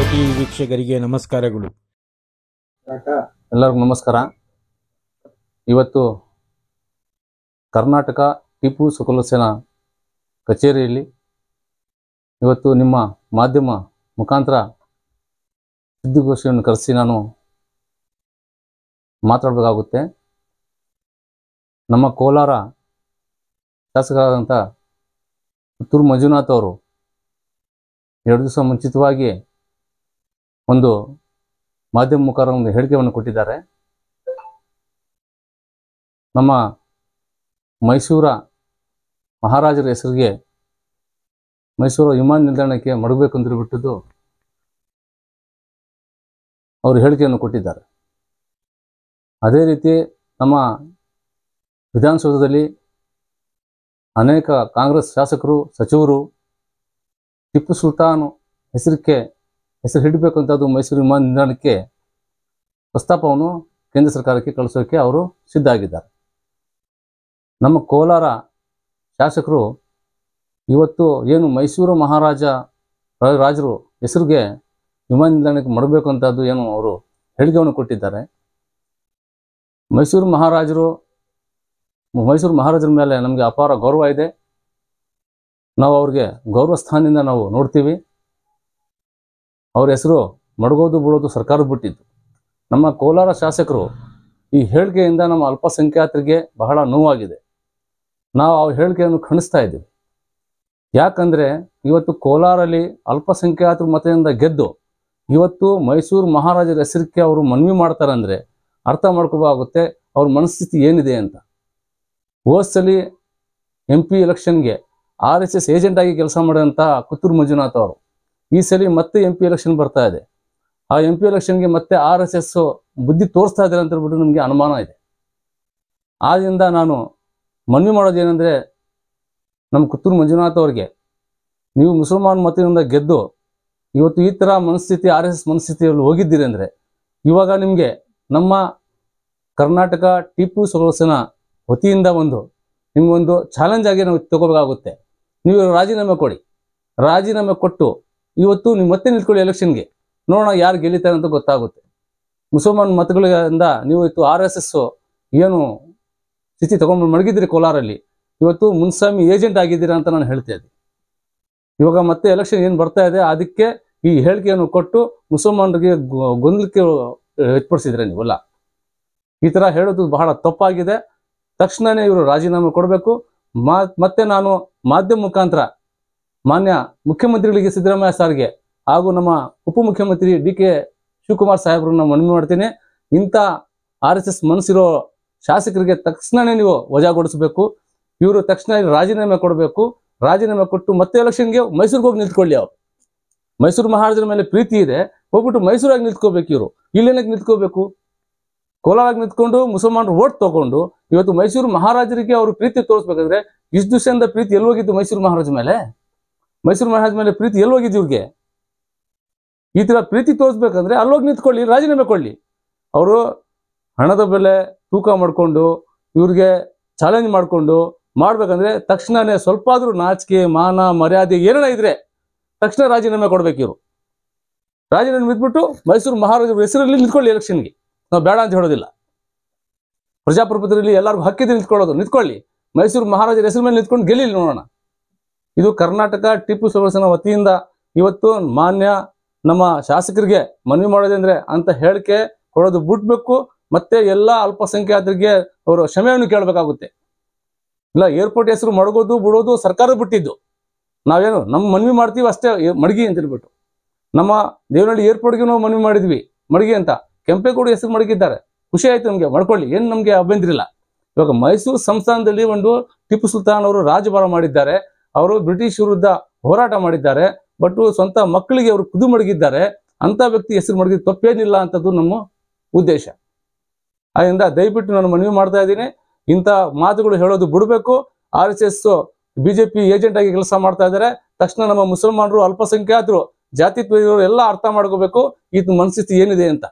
TV ವೀಕ್ಷಕರಿಗೆ ನಮಸ್ಕಾರಗಳು. ಎಲ್ಲರಿಗೂ ನಮಸ್ಕಾರ. ಇವತ್ತು ಕರ್ನಾಟಕ ಟಿಪ್ಪು ಸುಲ್ತಾನ್ ಕಚೇರಿಯಲ್ಲಿ ಇವತ್ತು ನಿಮ್ಮ ಮಾಧ್ಯಮ ಮುಖಾಂತರ ಸುದ್ದಿಗೋಷ್ಠಿಯನ್ನು ಕರೆಸಿ ನಾನು ಮಾತಾಡಬೇಕಾಗುತ್ತೆ. ನಮ್ಮ ಕೋಲಾರ ಶಾಸಕರಾದಂಥ ಪುತ್ತೂರು ಮಂಜುನಾಥ್ ಅವರು 2 ದಿವಸ ಮುಂಚಿತವಾಗಿ ಒಂದು ಮಾಧ್ಯಮ ಮುಖಾಂತರ ಒಂದು ಹೇಳಿಕೆಯನ್ನು ಕೊಟ್ಟಿದ್ದಾರೆ. ನಮ್ಮ ಮೈಸೂರ ಮಹಾರಾಜರ ಹೆಸರಿಗೆ ಮೈಸೂರು ವಿಮಾನ ನಿಲ್ದಾಣಕ್ಕೆ ಮಾಡಬೇಕು ಅಂತ ಬಿಟ್ಟದ್ದು ಅವರು ಹೇಳಿಕೆಯನ್ನು ಕೊಟ್ಟಿದ್ದಾರೆ. ಅದೇ ರೀತಿ ನಮ್ಮ ವಿಧಾನಸೌಧದಲ್ಲಿ ಅನೇಕ ಕಾಂಗ್ರೆಸ್ ಶಾಸಕರು ಸಚಿವರು ಟಿಪ್ಪು ಸುಲ್ತಾನ್ ಹೆಸರು ಹಿಡಬೇಕು ಅಂತ ಅದು ಮೈಸೂರು ವಿಮಾನ ನಿಲ್ದಾಣಕ್ಕೆ ಪ್ರಸ್ತಾಪವನ್ನು ಕೇಂದ್ರ ಸರ್ಕಾರಕ್ಕೆ ಕಳಿಸೋಕೆ ಅವರು ಸಿದ್ಧ ಆಗಿದ್ದಾರೆ. ನಮ್ಮ ಕೋಲಾರ ಶಾಸಕರು ಇವತ್ತು ಏನು ಮೈಸೂರು ರಾಜರು ಹೆಸರಿಗೆ ವಿಮಾನ ನಿಲ್ದಾಣಕ್ಕೆ ಮಾಡಬೇಕು ಅಂತ ಅದು ಏನು ಅವರು ಹೇಳಿಕೆಯನ್ನು ಕೊಟ್ಟಿದ್ದಾರೆ. ಮೈಸೂರು ಮಹಾರಾಜರ ಮೇಲೆ ನಮಗೆ ಅಪಾರ ಗೌರವ ಇದೆ. ನಾವು ಅವ್ರಿಗೆ ಗೌರವ ಸ್ಥಾನದಿಂದ ನಾವು ನೋಡ್ತೀವಿ. ಅವ್ರ ಹೆಸರು ಮಡಗೋದು ಬಿಡೋದು ಸರ್ಕಾರ ಬಿಟ್ಟಿದ್ದು. ನಮ್ಮ ಕೋಲಾರ ಶಾಸಕರು ಈ ಹೇಳಿಕೆಯಿಂದ ನಮ್ಮ ಅಲ್ಪಸಂಖ್ಯಾತರಿಗೆ ಬಹಳ ನೋವಾಗಿದೆ. ನಾವು ಆ ಹೇಳಿಕೆಯನ್ನು ಖಂಡಿಸ್ತಾ ಇದ್ದೀವಿ. ಯಾಕಂದರೆ ಇವತ್ತು ಕೋಲಾರಲ್ಲಿ ಅಲ್ಪಸಂಖ್ಯಾತರ ಮತದಿಂದ ಗೆದ್ದು ಇವತ್ತು ಮೈಸೂರು ಮಹಾರಾಜರ ಹೆಸರಿಗೆ ಅವರು ಮನವಿ ಮಾಡ್ತಾರೆ ಅಂದರೆ ಅರ್ಥ ಮಾಡ್ಕೋಬೇಕಾಗುತ್ತೆ ಅವ್ರ ಮನಸ್ಥಿತಿ ಏನಿದೆ ಅಂತ. ಹೋದ್ಸಲಿ MP ಎಲೆಕ್ಷನ್ಗೆ RSS ಏಜೆಂಟಾಗಿ ಕೆಲಸ ಮಾಡಿದಂಥ ಪುತ್ತೂರು ಮಂಜುನಾಥ್ ಅವರು ಈ ಸಲ ಮತ್ತೆ MP ಎಲೆಕ್ಷನ್ ಬರ್ತಾ ಇದೆ. ಆ MP ಎಲೆಕ್ಷನ್ಗೆ ಮತ್ತೆ RSS ಬುದ್ಧಿ ತೋರಿಸ್ತಾ ಇದ್ದಾರೆ ಅಂತ ಹೇಳ್ಬಿಟ್ಟು ನಮಗೆ ಅನುಮಾನ ಇದೆ. ಆದ್ದರಿಂದ ನಾನು ಮನವಿ ಮಾಡೋದೇನೆಂದರೆ ನಮ್ಮ ಪುತ್ತೂರು ಮಂಜುನಾಥ್ ಅವ್ರಿಗೆ, ನೀವು ಮುಸಲ್ಮಾನ್ ಮತದಿಂದ ಗೆದ್ದು ಇವತ್ತು ಈ ಥರ ಮನಸ್ಥಿತಿ RSS ಮನಸ್ಥಿತಿಯಲ್ಲಿ ಹೋಗಿದ್ದೀರಿ ಅಂದರೆ ಇವಾಗ ನಿಮಗೆ ನಮ್ಮ ಕರ್ನಾಟಕ ಟಿಪ್ಪು ಸುಲ್ತಾನ್ ವತಿಯಿಂದ ನಿಮಗೊಂದು ಚಾಲೆಂಜ್ ಆಗಿ ನಾವು ತಗೋಬೇಕಾಗುತ್ತೆ. ನೀವು ರಾಜೀನಾಮೆ ಕೊಡಿ. ರಾಜೀನಾಮೆ ಕೊಟ್ಟು ಇವತ್ತು ನೀವು ಮತ್ತೆ ನಿಂತ್ಕೊಳ್ಳಿ ಎಲೆಕ್ಷನ್ಗೆ, ನೋಡೋಣ ಯಾರು ಗೆಲ್ಲಿತಾರೆ ಅಂತ ಗೊತ್ತಾಗುತ್ತೆ. ಮುಸಲ್ಮಾನ್ ಮತಗಳಿಂದ ನೀವು ಇವತ್ತು RSS ಏನು ಸ್ಥಿತಿ ತಗೊಂಡು ಮಡಗಿದ್ದೀರಿ ಕೋಲಾರಲ್ಲಿ, ಇವತ್ತು ಮುನ್ಸ್ವಾಮಿ ಏಜೆಂಟ್ ಆಗಿದ್ದೀರಾ ಅಂತ ನಾನು ಹೇಳ್ತಾ ಇದ್ದೀನಿ. ಇವಾಗ ಮತ್ತೆ ಎಲೆಕ್ಷನ್ ಏನು ಬರ್ತಾ ಇದೆ ಅದಕ್ಕೆ ಈ ಹೇಳಿಕೆಯನ್ನು ಕೊಟ್ಟು ಮುಸಲ್ಮಾನರಿಗೆ ಗೊಂದಲಕ್ಕೆ ವ್ಯಕ್ತಪಡಿಸಿದ್ರೆ ನೀವಲ್ಲ. ಈ ಥರ ಹೇಳೋದು ಬಹಳ ತಪ್ಪಾಗಿದೆ. ತಕ್ಷಣವೇ ಇವರು ರಾಜೀನಾಮೆ ಕೊಡಬೇಕು. ಮತ್ತೆ ನಾನು ಮಾಧ್ಯಮ ಮುಖಾಂತರ ಮಾನ್ಯ ಮುಖ್ಯಮಂತ್ರಿಗಳಿಗೆ ಸಿದ್ದರಾಮಯ್ಯ ಸಾರ್ಗೆ ಹಾಗೂ ನಮ್ಮ ಉಪಮುಖ್ಯಮಂತ್ರಿ DK ಶಿವಕುಮಾರ್ ಸಾಹೇಬ್ರನ್ನ ಮನವಿ ಮಾಡ್ತೀನಿ. ಇಂಥ RSS ಮನಸ್ಸಿರೋ ಶಾಸಕರಿಗೆ ತಕ್ಷಣವೇ ನೀವು ವಜಾಗೊಳಿಸಬೇಕು. ಇವರು ತಕ್ಷಣ ರಾಜೀನಾಮೆ ಕೊಡಬೇಕು. ರಾಜೀನಾಮೆ ಕೊಟ್ಟು ಮತ್ತೆ ಎಲೆಕ್ಷನ್ಗೆ ಮೈಸೂರಿಗೆ ಹೋಗಿ ನಿಂತ್ಕೊಳ್ಳಿ. ಅವರು ಮೈಸೂರು ಮಹಾರಾಜರ ಮೇಲೆ ಪ್ರೀತಿ ಇದೆ, ಹೋಗ್ಬಿಟ್ಟು ಮೈಸೂರಾಗಿ ನಿಂತ್ಕೋಬೇಕು. ಇವರು ಇಲ್ಲೇನಕ್ಕೆ ನಿಂತ್ಕೋಬೇಕು? ಕೋಲಾರಾಗಿ ನಿಂತ್ಕೊಂಡು ಮುಸಲ್ಮಾನರು ಓಟ್ ತಗೊಂಡು ಇವತ್ತು ಮೈಸೂರು ಮಹಾರಾಜರಿಗೆ ಅವರು ಪ್ರೀತಿ ತೋರಿಸ್ಬೇಕಾದ್ರೆ ಇಷ್ಟು ದಿವಸದಿಂದ ಪ್ರೀತಿ ಎಲ್ಲಿ ಹೋಗಿದ್ದು? ಮೈಸೂರು ಮಹಾರಾಜ ಮೇಲೆ ಪ್ರೀತಿ ಎಲ್ಲಿ ಹೋಗಿದ್ದು? ಇವ್ರಿಗೆ ಈ ಥರ ಪ್ರೀತಿ ತೋರಿಸ್ಬೇಕಂದ್ರೆ ಅಲ್ಲೋಗಿ ನಿಂತ್ಕೊಳ್ಳಿ, ರಾಜೀನಾಮೆ ಕೊಡಲಿ. ಅವರು ಹಣದ ಬೆಲೆ ತೂಕ ಮಾಡಿಕೊಂಡು ಇವ್ರಿಗೆ ಚಾಲೆಂಜ್ ಮಾಡಿಕೊಂಡು ಮಾಡ್ಬೇಕಂದ್ರೆ ತಕ್ಷಣವೇ ಸ್ವಲ್ಪ ಆದರೂ ನಾಚಿಕೆ ಮಾನ ಮರ್ಯಾದೆ ಏನೇನ ಇದ್ರೆ ತಕ್ಷಣ ರಾಜೀನಾಮೆ ಕೊಡ್ಬೇಕು. ಇವರು ರಾಜೀನಾಮೆ ಬಿಟ್ಬಿಟ್ಟು ಮೈಸೂರು ಮಹಾರಾಜರ ಹೆಸರಲ್ಲಿ ನಿಂತ್ಕೊಳ್ಳಿ. ಎಲೆಕ್ಷನ್ಗೆ ನಾವು ಬೇಡ ಅಂತ ಹೇಳೋದಿಲ್ಲ. ಪ್ರಜಾಪ್ರಭುತ್ವದಲ್ಲಿ ಎಲ್ಲರಿಗೂ ಹಕ್ಕಿದೆ ನಿಂತ್ಕೊಳ್ಳಿ. ಮೈಸೂರು ಮಹಾರಾಜರ ಹೆಸರು ಮೇಲೆ ನಿಂತ್ಕೊಂಡು ಗೆಲ್ಲಿ ನೋಡೋಣ. ಇದು ಕರ್ನಾಟಕ ಟಿಪ್ಪು ಸುಲ್ತಾನ್ ವತಿಯಿಂದ ಇವತ್ತು ಮಾನ್ಯ ನಮ್ಮ ಶಾಸಕರಿಗೆ ಮನವಿ ಮಾಡೋದಂದ್ರೆ ಅಂತ ಹೇಳಿಕೆ ಕೊಡೋದು ಬಿಡ್ಬೇಕು. ಮತ್ತೆ ಎಲ್ಲ ಅಲ್ಪಸಂಖ್ಯಾತರಿಗೆ ಅವರು ಕ್ಷಮೆಯನ್ನು ಕೇಳಬೇಕಾಗುತ್ತೆ. ಇಲ್ಲ, ಏರ್ಪೋರ್ಟ್ ಹೆಸರು ಮಡಗೋದು ಬಿಡೋದು ಸರ್ಕಾರ ಬಿಟ್ಟಿದ್ದು. ನಾವೇನು ನಮ್ಮ ಮನವಿ ಮಾಡ್ತೀವಿ ಅಷ್ಟೇ, ಮಡಗಿ ಅಂತ ಹೇಳ್ಬಿಟ್ಟು. ನಮ್ಮ ದೇವನಹಳ್ಳಿ ಏರ್ಪೋರ್ಟ್ಗೆ ನಾವು ಮನವಿ ಮಾಡಿದ್ವಿ ಮಡಗಿ ಅಂತ. ಕೆಂಪೇಗೌಡ ಹೆಸರು ಮಡಗಿದ್ದಾರೆ, ಖುಷಿ ಆಯ್ತು ನಮಗೆ, ಮಾಡ್ಕೊಳ್ಳಿ, ಏನು ನಮಗೆ ಅಭ್ಯಂತರ ಇಲ್ಲ. ಇವಾಗ ಮೈಸೂರು ಸಂಸ್ಥಾನದಲ್ಲಿ ಒಂದು ಟಿಪ್ಪು ಸುಲ್ತಾನ್ ಅವರು ರಾಜಭಾರ ಮಾಡಿದ್ದಾರೆ. ಅವರು ಬ್ರಿಟಿಷ್ ವಿರುದ್ಧ ಹೋರಾಟ ಮಾಡಿದ್ದಾರೆ. ಬಟ್ ಸ್ವಂತ ಮಕ್ಕಳಿಗೆ ಅವರು ಕುದು ಮಡಗಿದ್ದಾರೆ. ಅಂತ ವ್ಯಕ್ತಿ ಹೆಸರು ಮಡಗಿದ ತಪ್ಪೇನಿಲ್ಲ ಅಂತದ್ದು ನಮ್ಮ ಉದ್ದೇಶ. ಅದರಿಂದ ದಯವಿಟ್ಟು ನಾನು ಮನವಿ ಮಾಡ್ತಾ ಇದ್ದೀನಿ, ಇಂಥ ಮಾತುಗಳು ಹೇಳೋದು ಬಿಡಬೇಕು. RSS BJP ಏಜೆಂಟ್ ಆಗಿ ಕೆಲಸ ಮಾಡ್ತಾ ಇದ್ದಾರೆ. ತಕ್ಷಣ ನಮ್ಮ ಮುಸಲ್ಮಾನರು, ಅಲ್ಪಸಂಖ್ಯಾತರು, ಜಾತಿ ಎಲ್ಲ ಅರ್ಥ ಮಾಡ್ಕೋಬೇಕು ಇದು ಮನಸ್ಥಿತಿ ಏನಿದೆ ಅಂತ.